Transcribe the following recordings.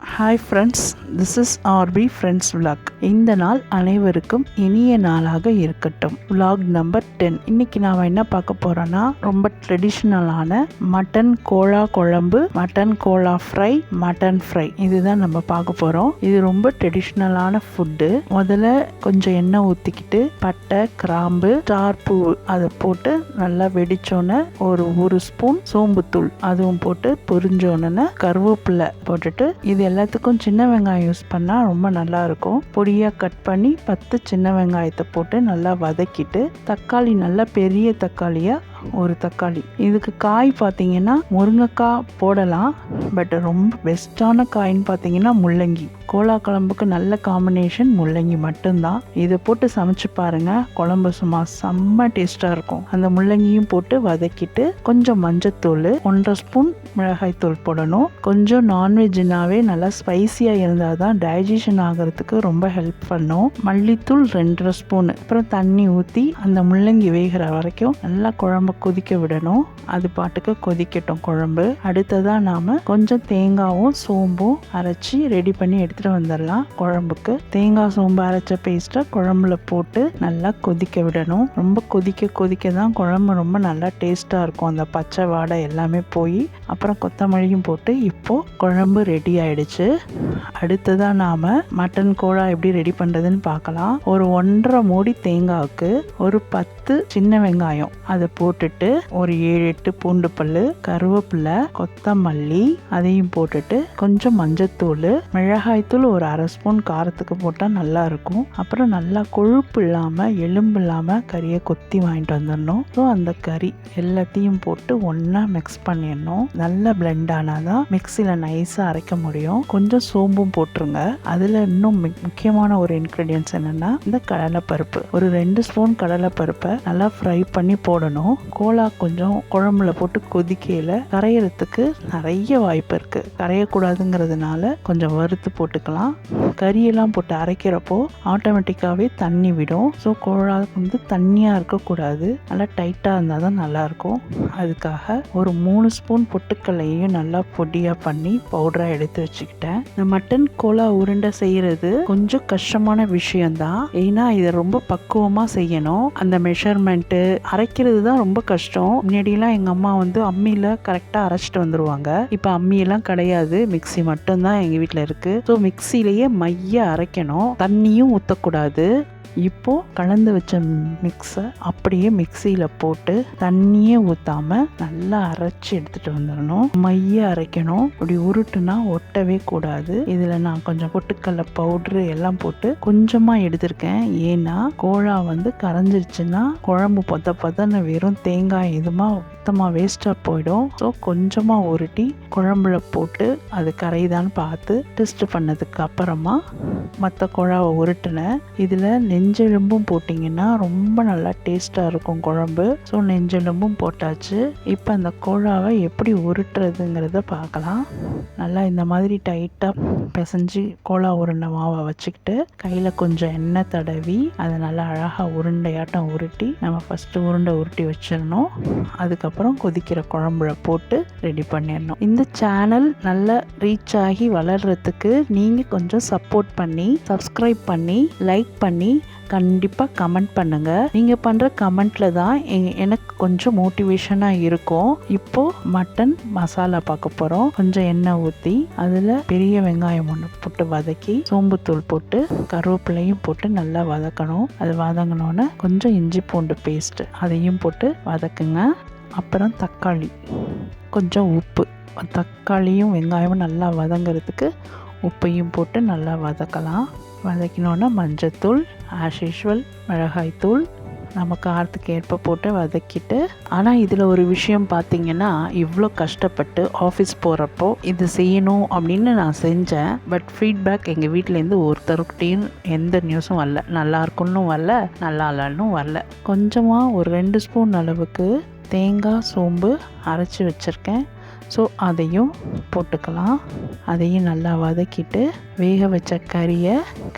Hi friends, this is RP friends vlog. இந்த நாள் அனைவருக்கும் இனிய நாளாக இருக்கட்டும். Vlog number 10. இன்னைக்கு நாம் என்ன பார்க்க போறோம்னா, ரொம்ப ட்ரெடிஷ்னலான மட்டன் கோலா குழம்பு, மட்டன் கோலா ஃப்ரை, மட்டன் ஃப்ரை இதுதான் நம்ம பார்க்க போகிறோம். இது ரொம்ப ட்ரெடிஷ்னலான ஃபுட்டு. முதல்ல கொஞ்சம் எண்ணெய் ஊற்றிக்கிட்டு பட்டை, கிராம்பு, ஸ்டார் பூ அதை போட்டு நல்லா வெடிச்சோன்னே ஒரு ஸ்பூன் சோம்புத்தூள் அதுவும் போட்டு பொரிஞ்சோன்னு கருவேப்பிலை போட்டுட்டு, இது எல்லாத்துக்கும் சின்ன வெங்காயம் யூஸ் பண்ணால் ரொம்ப நல்லா இருக்கும். பொடியாக கட் பண்ணி 10 சின்ன வெங்காயத்தை போட்டு நல்லா வதக்கிட்டு, தக்காளி நல்லா பெரிய தக்காளியாக ஒரு தக்காளி. இதுக்கு காய் பார்த்தீங்கன்னா முருங்கைக்காய் போடலாம், பட் ரொம்ப பெஸ்ட்டான காயின்னு பார்த்தீங்கன்னா முள்ளங்கி. கோலா குழம்புக்கு நல்ல காம்பினேஷன் முள்ளங்கி மட்டும்தான். இதை போட்டு சமைச்சு பாருங்க, குழம்பு சும்மா செம்ம டேஸ்டாக இருக்கும். அந்த முள்ளங்கியும் போட்டு வதக்கிட்டு கொஞ்சம் மஞ்சத்தூள், 1.5 ஸ்பூன் மிளகாய்த்தூள் போடணும். கொஞ்சம் நான்வெஜ்னாவே நல்லா ஸ்பைசியாக இருந்தால் தான் டைஜஷன் ஆகிறதுக்கு ரொம்ப ஹெல்ப் பண்ணும். மல்லித்தூள் 2.5 ஸ்பூன். அப்புறம் தண்ணி ஊற்றி அந்த முள்ளங்கி வேகிற வரைக்கும் நல்லா குழம்பு கொதிக்க விடணும். அது பாட்டுக்கு கொதிக்கட்டும் குழம்பு. அடுத்ததாக நாம் கொஞ்சம் தேங்காயும் சோம்பும் அரைச்சி ரெடி பண்ணி எடுத்துகிட்டு வந்துடலாம். குழம்புக்கு தேங்காய் சோம்பு அரைச்ச பேஸ்ட்டை குழம்புல போட்டு நல்லா கொதிக்க விடணும். ரொம்ப கொதிக்க கொதிக்க தான் குழம்பு ரொம்ப நல்லா டேஸ்ட்டாக இருக்கும். அந்த பச்சை வாடை எல்லாமே போய் அப்புறம் கொத்தமல்லியும் போட்டு இப்போது குழம்பு ரெடி ஆயிடுச்சு. அடுத்ததாக நாம் மட்டன் கோலா எப்படி ரெடி பண்ணுறதுன்னு பார்க்கலாம். ஒரு 1.5 மூடி தேங்காவுக்கு ஒரு 10 சின்ன வெங்காயம் அதை போட்டுட்டு, ஒரு 7-8 பூண்டு பல்லு, கருவேப்பிலை, கொத்தமல்லி அதையும் போட்டுட்டு, கொஞ்சம் மஞ்சத்தூள், மிளகாய்த்தூள் ஒரு 1/2 ஸ்பூன் காரத்துக்கு போட்டால் நல்லா இருக்கும். அப்புறம் நல்லா கொழுப்பு இல்லாமல் எலும்பு இல்லாமல் கறியை கொத்தி வாங்கிட்டு வந்துடணும். ஸோ அந்த கறி எல்லாத்தையும் போட்டு ஒன்றா மிக்ஸ் பண்ணிடணும். நல்லா பிளெண்ட் ஆனால் தான் மிக்சியில் நைஸாக அரைக்க முடியும். கொஞ்சம் சோம்பும் போட்டுருங்க. அதில் இன்னும் முக்கியமான ஒரு இன்க்ரீடியன்ஸ் என்னென்னா, இந்த கடலைப்பருப்பு ஒரு 2 ஸ்பூன் கடலைப்பருப்பை நல்லா ஃப்ரை பண்ணி போடணும். கோலா கொஞ்சம் குழம்புல போட்டு கொதிக்கையில் கரையிறதுக்கு நிறைய வாய்ப்பு இருக்குது. கரையக்கூடாதுங்கிறதுனால கொஞ்சம் வறுத்து போட்டுக்கலாம். கறியெல்லாம் போட்டு அரைக்கிறப்போ ஆட்டோமேட்டிக்காகவே தண்ணி விடும். ஸோ கோலா தண்ணியாக இருக்கக்கூடாது, நல்லா டைட்டாக இருந்தால் தான் நல்லாயிருக்கும். அதுக்காக ஒரு 3 ஸ்பூன் பொட்டுக்கல்லையும் நல்லா பொடியாக பண்ணி பவுடராக எடுத்து வச்சுக்கிட்டேன். இந்த மட்டன் கோலா உருண்டை செய்கிறது கொஞ்சம் கஷ்டமான விஷயம்தான். ஏன்னா இதை ரொம்ப பக்குவமாக செய்யணும். அந்த மெஷர்மெண்ட்டு அரைக்கிறது தான் ரொம்ப கஷ்டம். முன்னாடியெல்லாம் எங்கள் அம்மா அம்மியில் கரெக்டாக அரைச்சிட்டு வந்துடுவாங்க. இப்போ அம்மியெல்லாம் கிடையாது, மிக்சி மட்டும்தான் எங்கள் வீட்டில் இருக்குது. ஸோ மிக்சிலேயே மைய அரைக்கணும், தண்ணியும் ஊற்றக்கூடாது. இப்போது கலந்து வச்ச மிக்ஸை அப்படியே மிக்சியில் போட்டு தண்ணியே ஊற்றாமல் நல்லா அரைச்சி எடுத்துகிட்டு வந்துடணும். மைய அரைக்கணும். அப்படி உருட்டுனா ஒட்டவே கூடாது. இதில் நான் கொஞ்சம் பொட்டுக்கடலை பவுட்ரு எல்லாம் போட்டு கொஞ்சமாக எடுத்திருக்கேன். ஏன்னா கோலா கரைஞ்சிருச்சுன்னா குழம்பு பதன்னு வெறும் தேங்காய் இதுமா சுத்தமாக வேஸ்ட்டாக போயிடும். ஸோ கொஞ்சமாக உருட்டி குழம்புல போட்டு அது கரைதான்னு பார்த்து டெஸ்ட் பண்ணதுக்கு அப்புறமா மற்ற கோலாவை உருட்டினேன். இதில் நெஞ்செலும்பும் போட்டிங்கன்னா ரொம்ப நல்லா டேஸ்ட்டாக இருக்கும் குழம்பு. ஸோ நெஞ்செலும்பும் போட்டாச்சு. இப்போ அந்த கோலாவை எப்படி உருட்டுறதுங்கிறத பார்க்கலாம். நல்லா இந்த மாதிரி டைட்டாக பிசைஞ்சு கோலா உருண்டை மாவை வச்சுக்கிட்டு கையில் கொஞ்சம் எண்ணெய் தடவி அதை நல்லா அழகாக உருண்டையாட்டம் உருட்டி நம்ம ஃபஸ்ட்டு உருண்டை உருட்டி வச்சிடணும். அதுக்கப்புறம் கொதிக்கிற குழம்புல போட்டு ரெடி பண்ணிடணும். இந்த சேனல் நல்லா ரீச் ஆகி வளர்கிறதுக்கு நீங்கள் கொஞ்சம் சப்போர்ட் பண்ணி, சப்ஸ்கிரைப் பண்ணி, லைக் பண்ணி, கண்டிப்பாக கமெண்ட் பண்ணுங்கள். நீங்கள் பண்ணுற கமெண்ட்டில் தான் எனக்கு கொஞ்சம் மோட்டிவேஷனாக இருக்கும். இப்போது மட்டன் மசாலா பார்க்க போகிறோம். கொஞ்சம் எண்ணெய் ஊற்றி அதில் பெரிய வெங்காயம் ஒன்று போட்டு வதக்கி, சோம்புத்தூள் போட்டு கருவேப்பிலையும் போட்டு நல்லா வதக்கணும். அது வதங்கினோன்னே கொஞ்சம் இஞ்சி பூண்டு பேஸ்ட்டு அதையும் போட்டு வதக்குங்க. அப்புறம் தக்காளி, கொஞ்சம் உப்பு, தக்காளியும் வெங்காயமும் நல்லா வதங்கிறதுக்கு உப்பையும் போட்டு நல்லா வதக்கலாம். வதக்கினோன்னா மஞ்சத்தூள், ஆஸ் யூஷுவல் மிளகாய்த்தூள் நம்ம காரத்துக்கு ஏற்ப போட்டு வதக்கிட்டு. ஆனால் இதில் ஒரு விஷயம் பார்த்தீங்கன்னா, இவ்வளோ கஷ்டப்பட்டு ஆஃபீஸ் போகிறப்போ இது செய்யணும் அப்படின்னு நான் செஞ்சேன். பட் ஃபீட்பேக் எங்கள் வீட்டிலேருந்து ஒருத்தருக்கிட்டையும் எந்த நியூஸும் வரல. நல்லா இருக்குன்னு வரல, நல்லா இல்லைன்னு வரல. கொஞ்சமாக ஒரு 2 ஸ்பூன் அளவுக்கு தேங்காய் சோம்பு அரைச்சி வச்சுருக்கேன். ஸோ அதையும் போட்டுக்கலாம். அதையும் நல்லா வதக்கிட்டு வேக வச்ச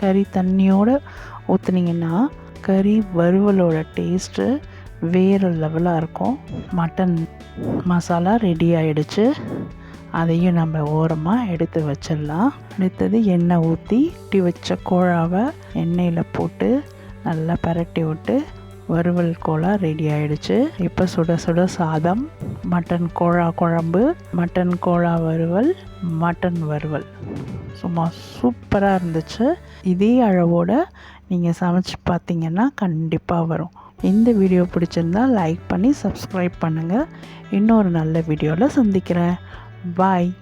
கறி தண்ணியோடு ஊற்றுனீங்கன்னா கறி வறுவலோட டேஸ்ட்டு வேறு லெவலாக இருக்கும். மட்டன் மசாலா ரெடி ஆகிடுச்சு. அதையும் நம்ம ஓரமாக எடுத்து வச்சிடலாம். அடுத்தது எண்ணெய் ஊற்றி வச்ச கோழாவை எண்ணெயில் போட்டு நல்லா பரட்டி விட்டு வறுவல் கோழா ரெடி ஆயிடுச்சு. இப்போ சுட சுட சாதம், மட்டன் கோழா குழம்பு, மட்டன் கோழா வறுவல், மட்டன் வறுவல் சும்மா சூப்பராக இருந்துச்சு. இதே அளவோடு நீங்கள் சமைச்சு பார்த்தீங்கன்னா கண்டிப்பாக வரும். இந்த வீடியோ பிடிச்சிருந்தா லைக் பண்ணி சப்ஸ்கிரைப் பண்ணுங்கள். இன்னொரு நல்ல வீடியோவில் சந்திக்கிறேன். பாய்.